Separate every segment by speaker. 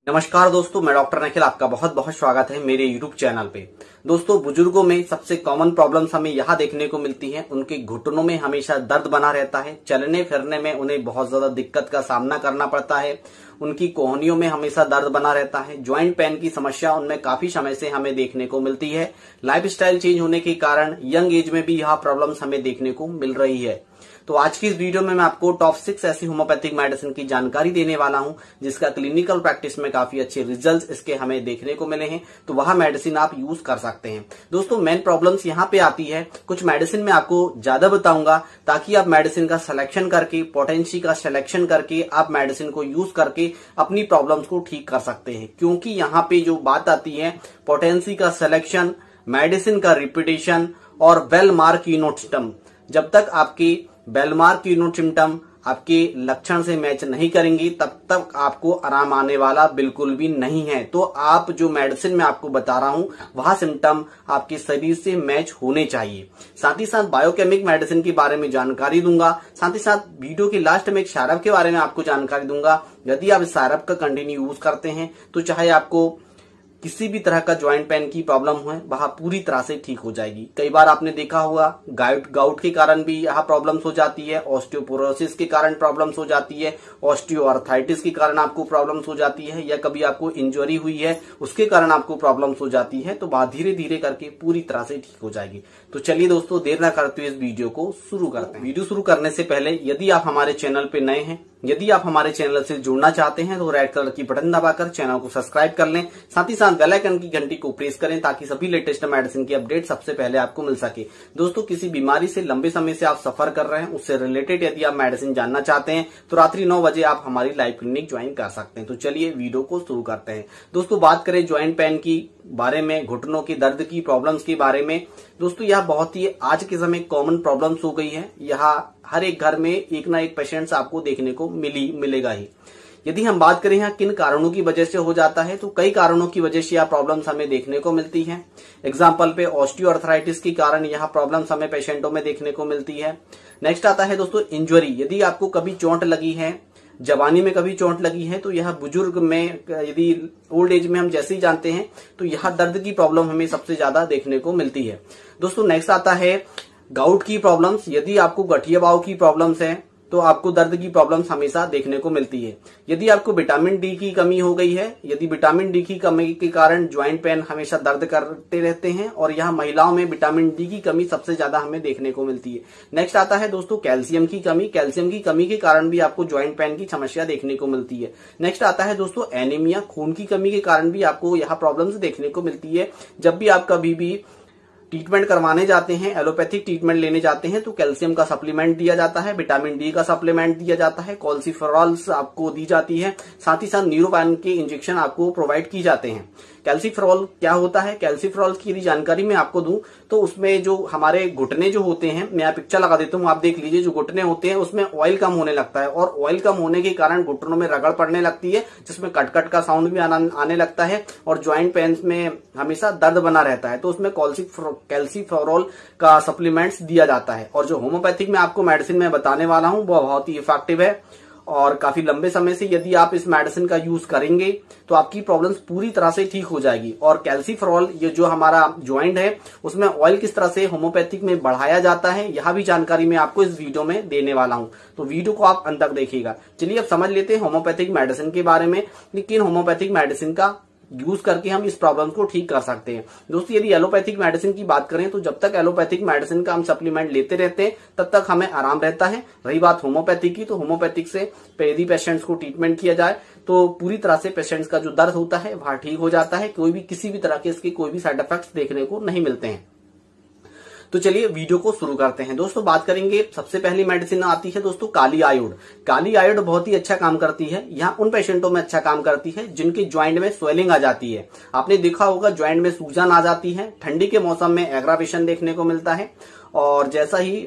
Speaker 1: नमस्कार दोस्तों, मैं डॉक्टर निखिल, आपका बहुत बहुत स्वागत है मेरे यूट्यूब चैनल पे। दोस्तों, बुजुर्गों में सबसे कॉमन प्रॉब्लम्स हमें यहाँ देखने को मिलती हैं। उनके घुटनों में हमेशा दर्द बना रहता है, चलने फिरने में उन्हें बहुत ज्यादा दिक्कत का सामना करना पड़ता है, उनकी कोहनियों में हमेशा दर्द बना रहता है, ज्वाइंट पेन की समस्या उनमें काफी समय से हमें देखने को मिलती है। लाइफस्टाइल चेंज होने के कारण यंग एज में भी यह प्रॉब्लम्स हमें देखने को मिल रही है। तो आज की इस वीडियो में मैं आपको टॉप 6 ऐसी होम्योपैथिक मेडिसिन की जानकारी देने वाला हूं जिसका क्लिनिकल प्रैक्टिस में काफी अच्छे रिजल्ट्स इसके हमें देखने को मिले हैं, तो वह मेडिसिन आप यूज कर सकते हैं। दोस्तों, मेन प्रॉब्लम्स यहाँ पे आती है, कुछ मेडिसिन में आपको ज्यादा बताऊंगा ताकि आप मेडिसिन का सिलेक्शन करके, पोटेंसी का सिलेक्शन करके आप मेडिसिन को यूज करके अपनी प्रॉब्लम्स को ठीक कर सकते हैं। क्योंकि यहाँ पे जो बात आती है, पोटेंसी का सिलेक्शन, मेडिसिन का रिपीटेशन और वेल मार्क यूनिट सिस्टम, जब तक आपकी बेलमार्क यूनिट सिम्टम आपके लक्षण से मैच नहीं करेंगी तब तक आपको आराम आने वाला बिल्कुल भी नहीं है। तो आप जो मेडिसिन मैं आपको बता रहा हूं वह सिम्टम आपके शरीर से मैच होने चाहिए। साथ ही साथ बायोकेमिक मेडिसिन के बारे में जानकारी दूंगा, साथ ही साथ वीडियो के लास्ट में एक सायरप के बारे में आपको जानकारी दूंगा। यदि आप इस सायरप का कंटिन्यू यूज करते हैं तो चाहे आपको किसी भी तरह का ज्वाइंट पेन की प्रॉब्लम हो वह पूरी तरह से ठीक हो जाएगी। कई बार आपने देखा होगा गाउट के कारण भी यह प्रॉब्लम्स हो जाती है, ऑस्टियोपोरोसिस के कारण प्रॉब्लम्स हो जाती है, ऑस्टियोआर्थराइटिस के कारण आपको प्रॉब्लम्स हो जाती है, या कभी आपको इंजरी हुई है उसके कारण आपको प्रॉब्लम्स हो जाती है। तो वह धीरे धीरे करके पूरी तरह से ठीक हो जाएगी। तो चलिए दोस्तों, देर न करते हुए इस वीडियो को शुरू करते हैं। वीडियो शुरू करने से पहले यदि आप हमारे चैनल पे नए हैं, यदि आप हमारे चैनल से जुड़ना चाहते हैं तो रेड कलर की बटन दबाकर चैनल को सब्सक्राइब कर लें। साथ ही साथ बेल आइकन की घंटी को प्रेस करें ताकि सभी लेटेस्ट मेडिसिन की अपडेट सबसे पहले आपको मिल सके। दोस्तों, किसी बीमारी से लंबे समय से आप सफर कर रहे हैं, उससे रिलेटेड यदि आप मेडिसिन जानना चाहते हैं तो रात्रि 9 बजे आप हमारी लाइव क्लिनिक ज्वाइन कर सकते हैं। तो चलिए वीडियो को शुरू करते हैं। दोस्तों, बात करें ज्वाइंट पेन की बारे में, घुटनों की दर्द की प्रॉब्लम्स के बारे में, दोस्तों यह बहुत ही आज के समय कॉमन प्रॉब्लम्स हो गई है। यह हर एक घर में एक ना एक पेशेंट्स आपको देखने को मिलेगा ही। यदि हम बात करें यहाँ किन कारणों की वजह से हो जाता है, तो कई कारणों की वजह से यह प्रॉब्लम्स हमें देखने को मिलती है। एग्जाम्पल पे ऑस्टियोआर्थराइटिस के कारण यह प्रॉब्लम्स हमें पेशेंटों में देखने को मिलती है। नेक्स्ट आता है दोस्तों इंजरी। यदि आपको कभी चोट लगी है, जवानी में कभी चोट लगी है, तो यह बुजुर्ग में, यदि ओल्ड एज में हम जैसे ही जानते हैं तो यह दर्द की प्रॉब्लम हमें सबसे ज्यादा देखने को मिलती है। दोस्तों, नेक्स्ट आता है गाउट की प्रॉब्लम्स। यदि आपको गठिया बाव की प्रॉब्लम्स है तो आपको दर्द की प्रॉब्लम्स हमेशा देखने को मिलती है। यदि आपको विटामिन डी की कमी हो गई है, यदि विटामिन डी की कमी के कारण ज्वाइंट पेन हमेशा दर्द करते रहते हैं, और यह महिलाओं में विटामिन डी की कमी सबसे ज्यादा हमें देखने को मिलती है। नेक्स्ट आता है दोस्तों कैल्शियम की कमी। कैल्शियम की कमी के कारण भी आपको ज्वाइंट पेन की समस्या देखने को मिलती है। नेक्स्ट आता है दोस्तों एनीमिया। खून की कमी के कारण भी आपको यह प्रॉब्लम्स देखने को मिलती है। जब भी आप कभी भी ट्रीटमेंट करवाने जाते हैं, एलोपैथिक ट्रीटमेंट लेने जाते हैं, तो कैल्शियम का सप्लीमेंट दिया जाता है, विटामिन डी का सप्लीमेंट दिया जाता है, कॉल्सिफेरॉल्स आपको दी जाती है, साथ ही साथ न्यूरोपैन के इंजेक्शन आपको प्रोवाइड की जाते हैं। कैल्सिफेरॉल क्या होता है? कैल्सिफेरॉल की यदि जानकारी मैं आपको दूं तो उसमें जो हमारे घुटने जो होते हैं, मैं यहाँ पिक्चर लगा देता हूँ, आप देख लीजिए, जो घुटने होते हैं उसमें ऑयल कम होने लगता है, और ऑयल कम होने के कारण घुटनों में रगड़ पड़ने लगती है, जिसमें कट का साउंड भी आने लगता है, और ज्वाइंट पेन्स में हमेशा दर्द बना रहता है। तो उसमें कैल्सिफेरॉल का सप्लीमेंट्स दिया जाता है। और जो होम्योपैथिक में आपको मेडिसिन में बताने वाला हूं वो बहुत ही इफेक्टिव है, और काफी लंबे समय से यदि आप इस मेडिसिन का यूज करेंगे तो आपकी प्रॉब्लम्स पूरी तरह से ठीक हो जाएगी। और कैल्सिफेरॉल, ये जो हमारा ज्वाइंट है उसमें ऑयल किस तरह से होम्योपैथिक में बढ़ाया जाता है, यह भी जानकारी मैं आपको इस वीडियो में देने वाला हूं। तो वीडियो को आप अंत तक देखिएगा। चलिए अब समझ लेते हैं होम्योपैथिक मेडिसिन के बारे में, लेकिन होम्योपैथिक मेडिसिन का यूज करके हम इस प्रॉब्लम को ठीक कर सकते हैं। दोस्तों, यदि एलोपैथिक मेडिसिन की बात करें तो जब तक एलोपैथिक मेडिसिन का हम सप्लीमेंट लेते रहते हैं तब तक हमें आराम रहता है। रही बात होम्योपैथिक की, तो होम्योपैथिक से यदि पेशेंट्स को ट्रीटमेंट किया जाए तो पूरी तरह से पेशेंट्स का जो दर्द होता है वह ठीक हो जाता है। कोई भी किसी भी तरह के इसके कोई भी साइड इफेक्ट्स देखने को नहीं मिलते हैं। तो चलिए वीडियो को शुरू करते हैं। दोस्तों, बात करेंगे, सबसे पहली मेडिसिन आती है दोस्तों काली आयोड। काली आयोड बहुत ही अच्छा काम करती है। यहाँ उन पेशेंटों में अच्छा काम करती है जिनके ज्वाइंट में स्वेलिंग आ जाती है। आपने देखा होगा ज्वाइंट में सूजन आ जाती है, ठंडी के मौसम में एग्रावेशन देखने को मिलता है, और जैसा ही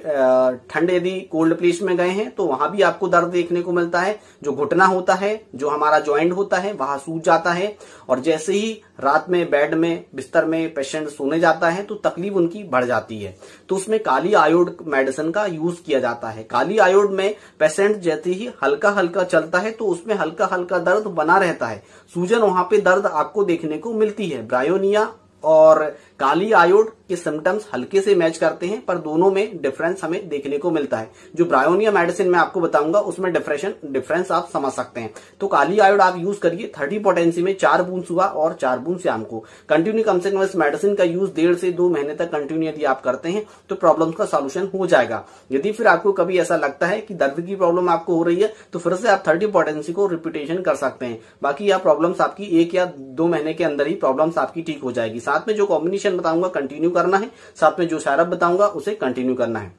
Speaker 1: ठंड यदि कोल्ड प्लेस में गए हैं तो वहां भी आपको दर्द देखने को मिलता है। जो घुटना होता है, जो हमारा ज्वाइंट होता है, वहां सूज जाता है। और जैसे ही रात में बेड में बिस्तर में पेशेंट सोने जाता है तो तकलीफ उनकी बढ़ जाती है। तो उसमें काली आयोड मेडिसिन का यूज किया जाता है। काली आयोड में पेशेंट जैसे ही हल्का हल्का चलता है तो उसमें हल्का हल्का दर्द बना रहता है, सूजन वहां पे दर्द आपको देखने को मिलती है। ब्रायोनिया और काली आयोड के सिम्टम्स हल्के से मैच करते हैं, पर दोनों में डिफरेंस हमें देखने को मिलता है। जो ब्रायोनिया मेडिसिन मैं आपको बताऊंगा उसमें डिफरेंस आप समझ सकते हैं। तो काली आयोड आप यूज करिए 30 पोटेंसी में 4 बूंद सुबह और 4 बूंद शाम को कंटिन्यू। कम से कम इस मेडिसिन का यूज 1.5 से 2 महीने तक कंटिन्यू यदि आप करते हैं तो प्रॉब्लम का सोल्यूशन हो जाएगा। यदि फिर आपको कभी ऐसा लगता है कि दर्द की प्रॉब्लम आपको हो रही है तो फिर से आप 30 पोटेंसी को रिपीटेशन कर सकते हैं। बाकी यह प्रॉब्लम्स आपकी 1 या 2 महीने के अंदर ही प्रॉब्लम्स आपकी ठीक हो जाएगी। साथ में जो कॉम्बिनेशन बताऊंगा कंटिन्यू करना है, साथ में जो सायरप बताऊंगा उसे कंटिन्यू करना है।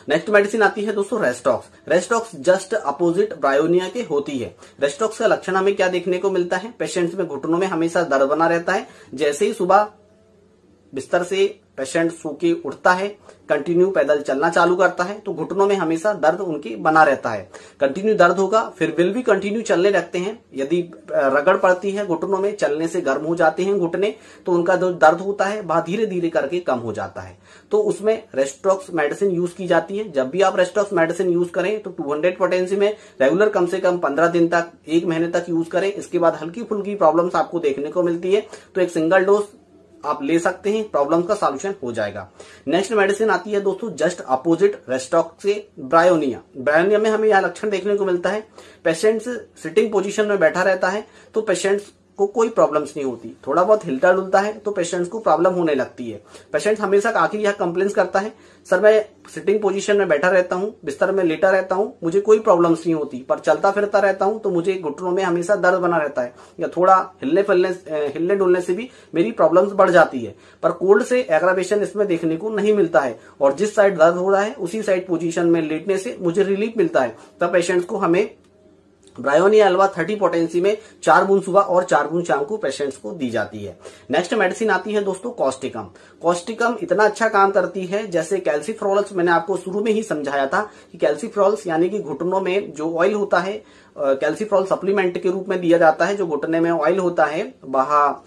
Speaker 1: नेक्स्ट मेडिसिन आती है दोस्तों रेस्टॉक्स। रेस्टॉक्स जस्ट अपोजिट ब्रायोनिया के होती है। रेस्टॉक्स का लक्षण हमें क्या देखने को मिलता है? पेशेंट्स में घुटनों में हमेशा दर्द बना रहता है। जैसे ही सुबह बिस्तर से पेशेंट सो के उठता है, कंटिन्यू पैदल चलना चालू करता है तो घुटनों में हमेशा दर्द उनके बना रहता है। कंटिन्यू दर्द होगा, फिर विल भी कंटिन्यू चलने लगते हैं। यदि रगड़ पड़ती है घुटनों में, चलने से गर्म हो जाते हैं घुटने, तो उनका जो दर्द होता है वह धीरे धीरे करके कम हो जाता है। तो उसमें रेस्टॉक्स मेडिसिन यूज की जाती है। जब भी आप रेस्टॉक्स मेडिसिन यूज करें तो 200 पोटेंसी में रेगुलर कम से कम 15 दिन तक, 1 महीने तक यूज करें। इसके बाद हल्की फुल्की प्रॉब्लम्स आपको देखने को मिलती है तो एक सिंगल डोज आप ले सकते हैं, प्रॉब्लम का सॉल्यूशन हो जाएगा। नेक्स्ट मेडिसिन आती है दोस्तों जस्ट अपोजिट रेस्टॉक्स से ब्रायोनिया। ब्रायोनिया में हमें यह लक्षण देखने को मिलता है, पेशेंट सिटिंग पोजीशन में बैठा रहता है तो पेशेंट्स को कोई प्रॉब्लम्स नहीं होती। थोड़ा बहुत हिलता डुलता है तो पेशेंट्स को प्रॉब्लम होने लगती है। पेशेंट हमेशा आखिर यह कंप्लेंट्स करता है, सर मैं सिटिंग पोजीशन में बैठा रहता हूं, बिस्तर में लेटा रहता हूं, मुझे कोई प्रॉब्लम्स नहीं होती, पर चलता फिरता रहता हूं तो मुझे घुटनों में हमेशा दर्द बना रहता है, या थोड़ा हिलने डुलने से भी मेरी प्रॉब्लम्स बढ़ जाती है। पर कोल्ड से एग्रावेशन इसमें देखने को नहीं मिलता है और जिस साइड दर्द हो रहा है उसी साइड पोजीशन में लेटने से मुझे रिलीफ मिलता है। तब पेशेंट्स को हमें ब्रायोनिया अल्वा 30 पोटेंसी में 4 बूंद सुबह और 4 बूंद शाम को पेशेंट्स को दी जाती है। नेक्स्ट मेडिसिन आती है दोस्तों कॉस्टिकम। कॉस्टिकम इतना अच्छा काम करती है जैसे कैल्सीफ्रोल्स, मैंने आपको शुरू में ही समझाया था कि कैल्सीफ्रोल्स यानी कि घुटनों में जो ऑयल होता है, कैल्सीफ्रोल सप्लीमेंट के रूप में दिया जाता है। जो घुटने में ऑयल होता है वह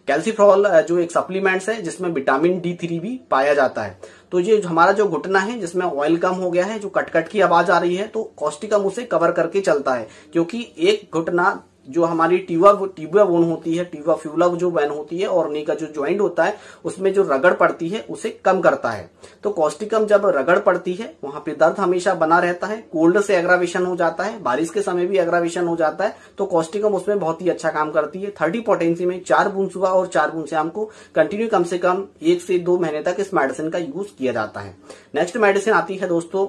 Speaker 1: कैल्सीफ्रोल जो एक सप्लीमेंट्स है जिसमें विटामिन D3 भी पाया जाता है। तो ये हमारा जो घुटना है जिसमें ऑयल कम हो गया है, जो कट की आवाज आ रही है, तो कॉस्टिकम उसे कवर करके चलता है। क्योंकि एक घुटना जो हमारी टिबिया बोन होती है, टिबिया फ्यूला जो वेन होती है और नी का जो ज्वाइंट होता है उसमें जो रगड़ पड़ती है उसे कम करता है। तो कॉस्टिकम जब रगड़ पड़ती है वहां पे दर्द हमेशा बना रहता है, कोल्ड से एग्रावेशन हो जाता है, बारिश के समय भी एग्रावेशन हो जाता है, तो कॉस्टिकम उसमें बहुत ही अच्छा काम करती है। 30 पोटेंसी में 4 बूंद सुबह और 4 बूंद शाम को कंटिन्यू कम से कम 1 से 2 महीने तक इस मेडिसिन का यूज किया जाता है। नेक्स्ट मेडिसिन आती है दोस्तों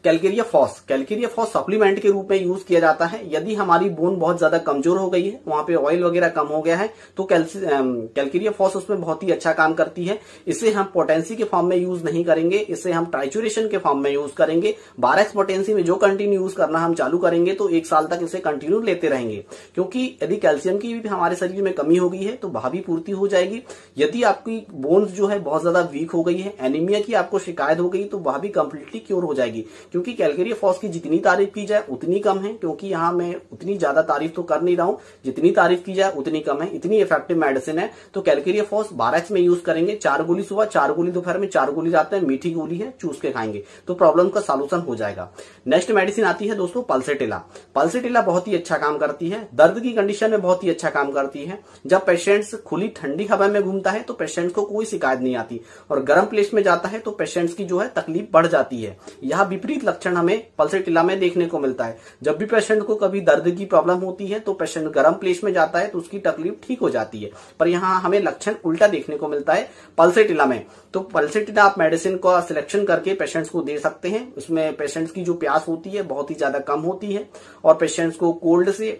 Speaker 1: calcarea phos. Calcarea phos supplement के रूप में यूज किया जाता है। यदि हमारी बोन बहुत ज्यादा कमजोर हो गई है, वहां पे ऑयल वगैरह कम हो गया है, तो कैलकेरिया फॉस उसमें बहुत ही अच्छा काम करती है। इसे हम पोटेंसी के फॉर्म में यूज नहीं करेंगे, इसे हम ट्राइचुरेशन के फॉर्म में यूज करेंगे। 12x पोटेंसी में जो कंटिन्यू यूज करना हम चालू करेंगे तो 1 साल तक इसे कंटिन्यू लेते रहेंगे। क्योंकि यदि कैल्शियम की भी हमारे शरीर में कमी हो गई है तो वह भी पूर्ति हो जाएगी। यदि आपकी बोन्स जो है बहुत ज्यादा वीक हो गई है, एनीमिया की आपको शिकायत हो गई, तो वह भी कंप्लीटली क्योर हो जाएगी। क्योंकि कैलकेरिया फॉस की जितनी तारीफ की जाए उतनी कम है, क्योंकि यहाँ मैं उतनी ज्यादा तारीफ तो कर नहीं रहा हूं, जितनी तारीफ की जाए उतनी कम है। इतनी इफेक्टिव मेडिसिन है। तो कैलकेरिया फॉस 12x में यूज करेंगे। 4 गोली सुबह, 4 गोली दोपहर में, 4 गोली रात में, मीठी गोली है, चूस के खाएंगे तो प्रॉब्लम का सॉल्यूशन हो जाएगा। नेक्स्ट मेडिसिन आती है दोस्तों पल्सेटिला। पल्सेटिला बहुत ही अच्छा काम करती है, दर्द की कंडीशन में बहुत ही अच्छा काम करती है। जब पेशेंट्स खुली ठंडी हवा में घूमता है तो पेशेंट्स को कोई शिकायत नहीं आती, और गर्म प्लेस में जाता है तो पेशेंट्स की जो है तकलीफ बढ़ जाती है। यह विपरीत लक्षण हमें पल्सेटिला में देखने को मिलता है। जब भी पेशेंट को कभी दर्द की प्रॉब्लम होती है तो पेशेंट गर्म प्लेस में जाता है तो उसकी तकलीफ ठीक हो जाती है, पर यहाँ हमें लक्षण उल्टा देखने को मिलता है पल्सेटिला में। तो पल्सेटिला आप मेडिसिन का सिलेक्शन करके पेशेंट्स को दे सकते हैं। उसमें पेशेंट्स की जो प्यास होती है बहुत ही ज्यादा कम होती है और पेशेंट्स को कोल्ड से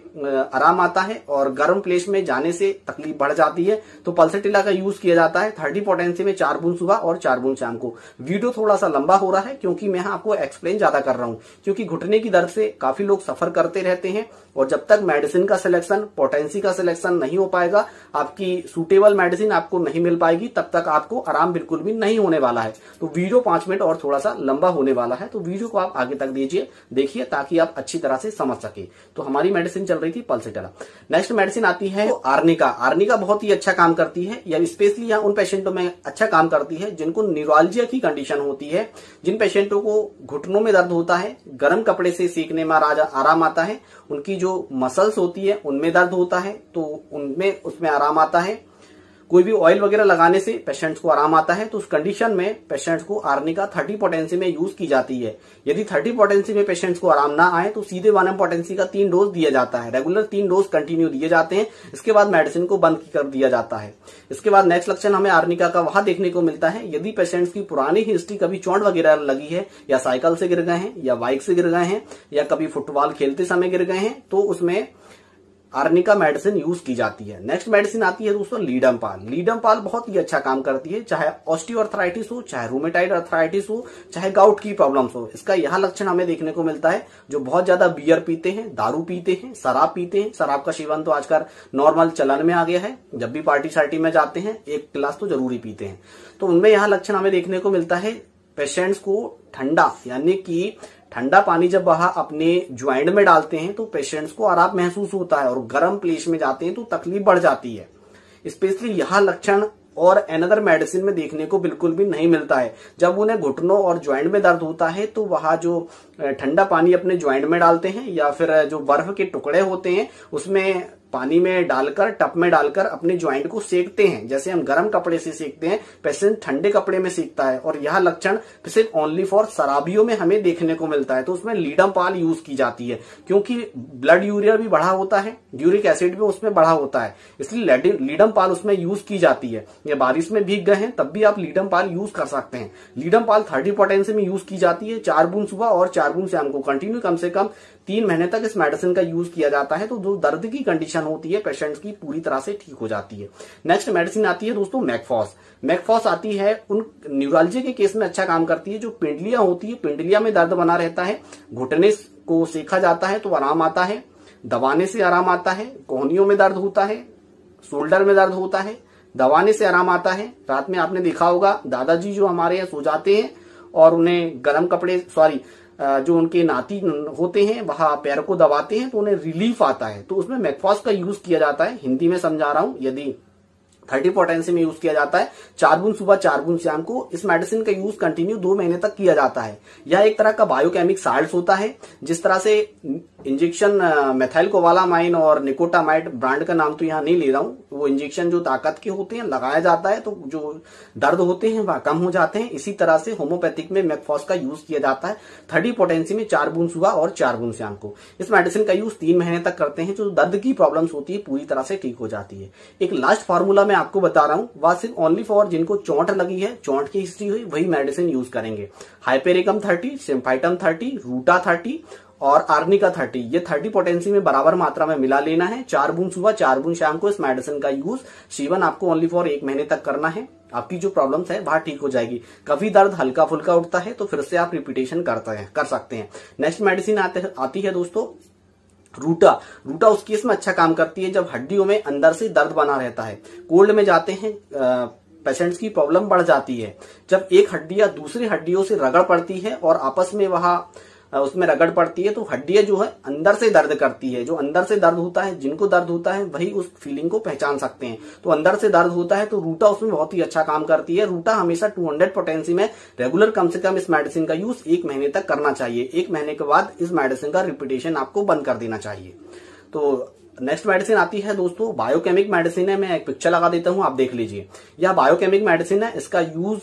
Speaker 1: आराम आता है और गर्म प्लेस में जाने से तकलीफ बढ़ जाती है। तो पल्सेटिला का यूज किया जाता है 30 पोटेंसी में 4 बूंद सुबह और 4 बूंद शाम को। वीडियो थोड़ा सा लंबा हो रहा है क्योंकि मैं आपको एक्सप्लेन एक्सप्लेन ज्यादा कर रहा हूं, क्योंकि घुटने की दर्द से काफी लोग सफर करते रहते हैं और जब तक मेडिसिन का सिलेक्शन, पोटेंसी का सिलेक्शन नहीं हो पाएगा, आपकी सूटेबल मेडिसिन आपको नहीं मिल पाएगी, तब तक आपको आराम बिल्कुल भी नहीं होने वाला है। तो वीडियो 5 मिनट और थोड़ा सा लंबा होने वाला है, तो वीडियो को आप आगे तक देखिए ताकि आप अच्छी तरह से समझ सके। तो हमारी मेडिसिन चल रही थी पल्सेटरा। नेक्स्ट मेडिसिन आती है आर्निका। आर्निका बहुत ही अच्छा काम करती है, या स्पेशली यहाँ उन पेशेंटों में अच्छा काम करती है जिनको न्यूरोलजिया की कंडीशन होती है, जिन पेशेंटों को घुटनों में दर्द होता है, गर्म कपड़े से सेकने में आराम आता है, उनकी जो मसल्स होती है उनमें दर्द होता है तो उसमें आराम आता है, कोई भी ऑयल वगैरह लगाने से पेशेंट्स को आराम आता है। तो उस कंडीशन में पेशेंट्स को आर्निका 30 पोटेंसी में यूज की जाती है। यदि 30 पोटेंसी में पेशेंट्स को आराम ना आए तो सीधे 1 पोटेंसी का 3 डोज दिया जाता है, रेगुलर 3 डोज कंटिन्यू दिए जाते हैं। इसके बाद मेडिसिन को बंद कर दिया जाता है। इसके बाद नेक्स्ट लक्षण हमें आर्निका का वहां देखने को मिलता है यदि पेशेंट्स की पुरानी हिस्ट्री, कभी चोट वगैरह लगी है, या साइकिल से गिर गए हैं, या बाइक से गिर गए हैं, या कभी फुटबॉल खेलते समय गिर गए हैं, तो उसमें आर्निका मेडिसिन यूज की जाती है। नेक्स्ट मेडिसिन आती है दोस्तों लीडमपाल। लीडमपाल बहुत ही अच्छा काम करती है, चाहे ऑस्टियोआर्थराइटिस हो, चाहे रूमेटाइड आर्थराइटिस हो, चाहे गाउट की प्रॉब्लम्स हो। इसका यह लक्षण हमें देखने को मिलता है जो बहुत ज्यादा बियर पीते हैं, दारू पीते हैं, शराब पीते हैं। शराब का सेवन तो आजकल नॉर्मल चलन में आ गया है, जब भी पार्टी सार्टी में जाते हैं 1 गिलास तो जरूर ही पीते हैं। तो उनमें यह लक्षण हमें देखने को मिलता है पेशेंट्स को ठंडा, यानी कि ठंडा पानी जब वह अपने ज्वाइंट में डालते हैं तो पेशेंट्स को आराम महसूस होता है, और गर्म प्लेस में जाते हैं तो तकलीफ बढ़ जाती है। स्पेशली यह लक्षण और अनदर मेडिसिन में देखने को बिल्कुल भी नहीं मिलता है। जब उन्हें घुटनों और ज्वाइंट में दर्द होता है तो वह जो ठंडा पानी अपने ज्वाइंट में डालते हैं, या फिर जो बर्फ के टुकड़े होते हैं उसमें पानी में डालकर, टप में डालकर अपने ज्वाइंट को सेकते हैं, जैसे हम गर्म कपड़े से सेकते हैं, पेशेंट ठंडे कपड़े में सेकता है। और यह लक्षण सिर्फ ओनली फॉर शराबियों में हमें देखने को मिलता है। तो उसमें लीडमपाल यूज की जाती है, क्योंकि ब्लड यूरिया भी बढ़ा होता है, यूरिक एसिड भी उसमें बढ़ा होता है, इसलिए लीडमपाल उसमें यूज की जाती है। या बारिश में भीग गए हैं तब भी आप लीडमपाल यूज कर सकते हैं। लीडमपाल 30 पोटेंसी में यूज की जाती है, 4 बूंद सुबह और 4 बूंद शाम को कंटिन्यू कम से कम 3 महीने तक इस मेडिसिन का यूज किया जाता है। तो जो दर्द की कंडीशन होती है पेशेंट्स की पूरी तरह से ठीक हो जाती है। नेक्स्ट मेडिसिन आती है दोस्तों मैकफॉस। मैकफॉस आती है उन न्यूरोलजिया के केस में अच्छा काम करती है जो पिंडलियां होती है, पिंडलिया में दर्द बना रहता है, घुटने को सेका जाता है तो आराम आता है, दबाने से आराम आता है, कोहनियों में दर्द होता है, शोल्डर में दर्द होता है, दबाने से आराम आता है। रात में आपने देखा होगा दादाजी जो हमारे यहाँ सो जाते हैं और उन्हें गर्म कपड़े, जो उनके नाती होते हैं वहां पैर को दबाते हैं तो उन्हें रिलीफ आता है। तो उसमें मैकफॉस का यूज किया जाता है। हिंदी में समझा रहा हूं, यदि 30 पोटेंसी में यूज किया जाता है, 4 बूंद सुबह 4 बूंद शाम को। इस मेडिसिन का यूज कंटिन्यू 2 महीने तक किया जाता है। यह एक तरह का बायोकेमिक साल्ट होता है। जिस तरह से इंजेक्शन मेथाइल कोबालामाइन और निकोटामाइड, ब्रांड का नाम तो यहाँ नहीं ले रहा हूँ, वो इंजेक्शन जो ताकत के होते हैं लगाया जाता है तो जो दर्द होते हैं वह कम हो जाते हैं। इसी तरह से होम्योपैथिक में मैकफॉस का यूज किया जाता है 30 पोटेंसी में 4 बूंद सुबह और 4 बूंद शाम को। इस मेडिसिन का यूज 3 महीने तक करते हैं, जो दर्द की प्रॉब्लम्स होती है पूरी तरह से ठीक हो जाती है। एक लास्ट फार्मूला मैं आपको बता रहा हूँ, वह सिर्फ ओनली फॉर जिनको चोट लगी है, चोट की हिस्ट्री हुई, वही मेडिसिन यूज करेंगे। हाइपेरिकम 30, सिम्फाइटम 30, रूटा 30 और आर्निका 30, ये 30 पोटेंसी में बराबर मात्रा में मिला लेना है। 4 बूंद सुबह 4 बूंद शाम को इस मेडिसिन का यूज सेवन आपको ओनली फॉर 1 महीने तक करना है। आपकी जो प्रॉब्लम्स है वह ठीक हो जाएगी। कभी दर्द हल्का फुल्का उठता है तो फिर से आप रिपीटेशन कर सकते हैं। नेक्स्ट मेडिसिन आती है दोस्तों रूटा। रूटा उस केस में अच्छा काम करती है जब हड्डियों में अंदर से दर्द बना रहता है। कोल्ड में जाते हैं पेशेंट्स की प्रॉब्लम बढ़ जाती है जब एक हड्डी या दूसरी हड्डियों से रगड़ पड़ती है और आपस में वहां उसमें रगड़ पड़ती है तो हड्डियां जो है अंदर से दर्द करती है। जो अंदर से दर्द होता है, जिनको दर्द होता है वही उस फीलिंग को पहचान सकते हैं। तो अंदर से दर्द होता है तो रूटा उसमें बहुत ही अच्छा काम करती है। रूटा हमेशा 200 पोटेंसी में रेगुलर कम से कम इस मेडिसिन का यूज 1 महीने तक करना चाहिए। 1 महीने के बाद इस मेडिसिन का रिपीटेशन आपको बंद कर देना चाहिए। तो नेक्स्ट मेडिसिन आती है दोस्तों बायोकेमिक मेडिसिन है। मैं एक पिक्चर लगा देता हूं, आप देख लीजिए। यह बायोकेमिक मेडिसिन है। इसका use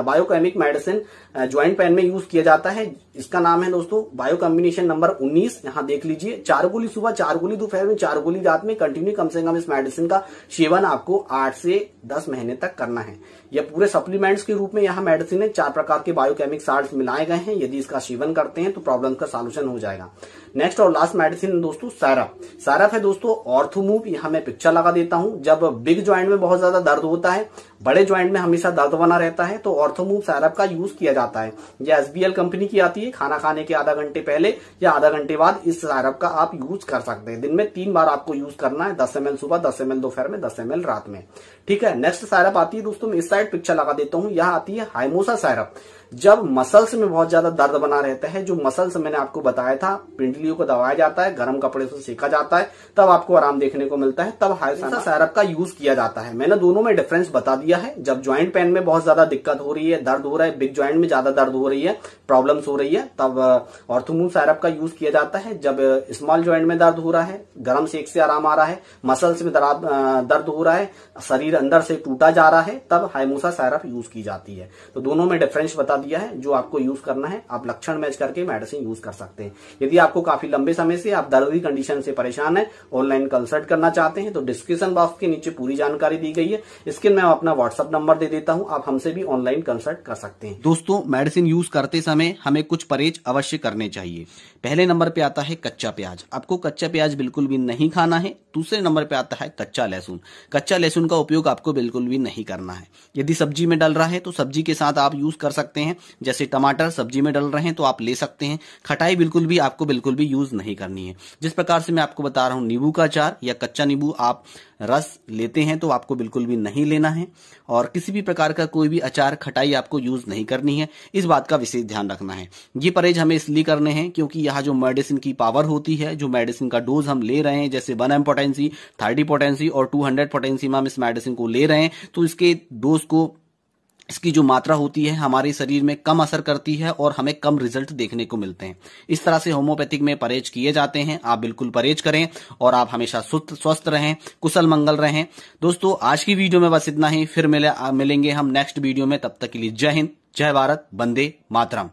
Speaker 1: biochemic medicine joint pain में यूज किया जाता है। इसका नाम है दोस्तों बायो कॉम्बिनेशन नंबर 19। यहाँ देख लीजिए, 4 गोली सुबह, 4 गोली दोपहर में, 4 गोली रात में, कंटिन्यू कम से कम इस मेडिसिन का सेवन आपको 8 से 10 महीने तक करना है। यह पूरे सप्लीमेंट्स के रूप में यहाँ मेडिसिन है। 4 प्रकार के बायोकेमिक साल्ट्स मिलाए गए हैं। यदि इसका सेवन करते हैं तो प्रॉब्लम का सॉल्यूशन हो जाएगा। नेक्स्ट और लास्ट मेडिसिन दोस्तों सैरप। सैरप है दोस्तों ऑर्थोमूव। यहाँ मैं पिक्चर लगा देता हूँ। जब बिग ज्वाइंट में बहुत ज्यादा दर्द होता है, बड़े ज्वाइंट में हमेशा दर्द बना रहता है तो ऑर्थोमूव सायरप का यूज किया जाता है। यह एसबीएल कंपनी की आती है। खाना खाने के आधा घंटे पहले या आधा घंटे बाद इस सायरप का आप यूज कर सकते हैं। दिन में 3 बार आपको यूज करना है, 10 ml सुबह, 10 ml दोपहर में, 10 ml रात में। ठीक है, नेक्स्ट सायरप आती है दोस्तों, मैं इस साइड पिक्चर लगा देता हूं। यह आती है हाइमोसा सायरप। जब मसल्स में बहुत ज्यादा दर्द बना रहता है, जो मसल्स मैंने आपको बताया था, पिंडलियों को दबाया जाता है, गर्म कपड़े से सेका जाता है, तब आपको आराम देखने को मिलता है, तब हाइमोसा सायरप का यूज किया जाता है। मैंने दोनों में डिफरेंस बता दिया है। जब ज्वाइंट पेन में बहुत ज्यादा दिक्कत हो रही है, दर्द हो रहा है, बिग ज्वाइंट में ज्यादा दर्द हो रही है, प्रॉब्लम्स हो रही है, तब ऑर्थोमूव सायरप का यूज किया जाता है। जब स्मॉल ज्वाइंट में दर्द हो रहा है, गर्म सेक से आराम आ रहा है, मसल्स में दर्द हो रहा है, शरीर अंदर से टूटा जा रहा है, तब हाइमोसा सायरप यूज की जाती है। तो दोनों में डिफरेंस बता दिया है। जो आपको यूज करना है, आप लक्षण मैच करके मेडिसिन यूज कर सकते हैं। यदि आपको काफी लंबे समय से आप दर्द की कंडीशन से परेशान है, ऑनलाइन कंसल्ट करना चाहते हैं, तो डिस्क्रिप्शन बॉक्स के नीचे पूरी जानकारी दी गई है। इसके मैं अपना व्हाट्सएप नंबर दे देता हूं, आप हमसे भी ऑनलाइन कंसल्ट कर सकते हैं। दोस्तों, मेडिसिन यूज करते समय हमें कुछ परहेज अवश्य करने चाहिए। पहले नंबर पे आता है कच्चा प्याज। आपको कच्चा प्याज बिल्कुल भी नहीं खाना है। दूसरे नंबर पे आता है कच्चा लहसुन। कच्चा लहसुन का उपयोग आपको बिल्कुल भी नहीं करना है। यदि सब्जी में डल रहा है तो सब्जी के साथ आप यूज कर सकते हैं। जैसे टमाटर सब्जी में डल रहे हैं तो आप ले सकते हैं। खटाई बिल्कुल भी आपको बिल्कुल भी यूज नहीं करनी है। जिस प्रकार से मैं आपको बता रहा हूं, नींबू का अचार या कच्चा नींबू आप रस लेते हैं तो आपको बिल्कुल भी नहीं लेना है। और किसी भी प्रकार का कोई भी अचार, खटाई आपको यूज नहीं करनी है। इस बात का विशेष ध्यान रखना है। ये परहेज हमें इसलिए करने हैं क्योंकि यहाँ जो मेडिसिन की पावर होती है, जो मेडिसिन का डोज हम ले रहे हैं, जैसे 1 mg पोटेंसी, 30 पोटेंसी और 200 पोटेंसी में हम इस मेडिसिन को ले रहे हैं, तो इसके डोज को, इसकी जो मात्रा होती है हमारे शरीर में कम असर करती है और हमें कम रिजल्ट देखने को मिलते हैं। इस तरह से होम्योपैथिक में परहेज किए जाते हैं। आप बिल्कुल परहेज करें और आप हमेशा स्वस्थ रहें, कुशल मंगल रहें। दोस्तों, आज की वीडियो में बस इतना ही। फिर मिलेंगे हम नेक्स्ट वीडियो में। तब तक के लिए जय हिंद, जय भारत, वंदे मातरम।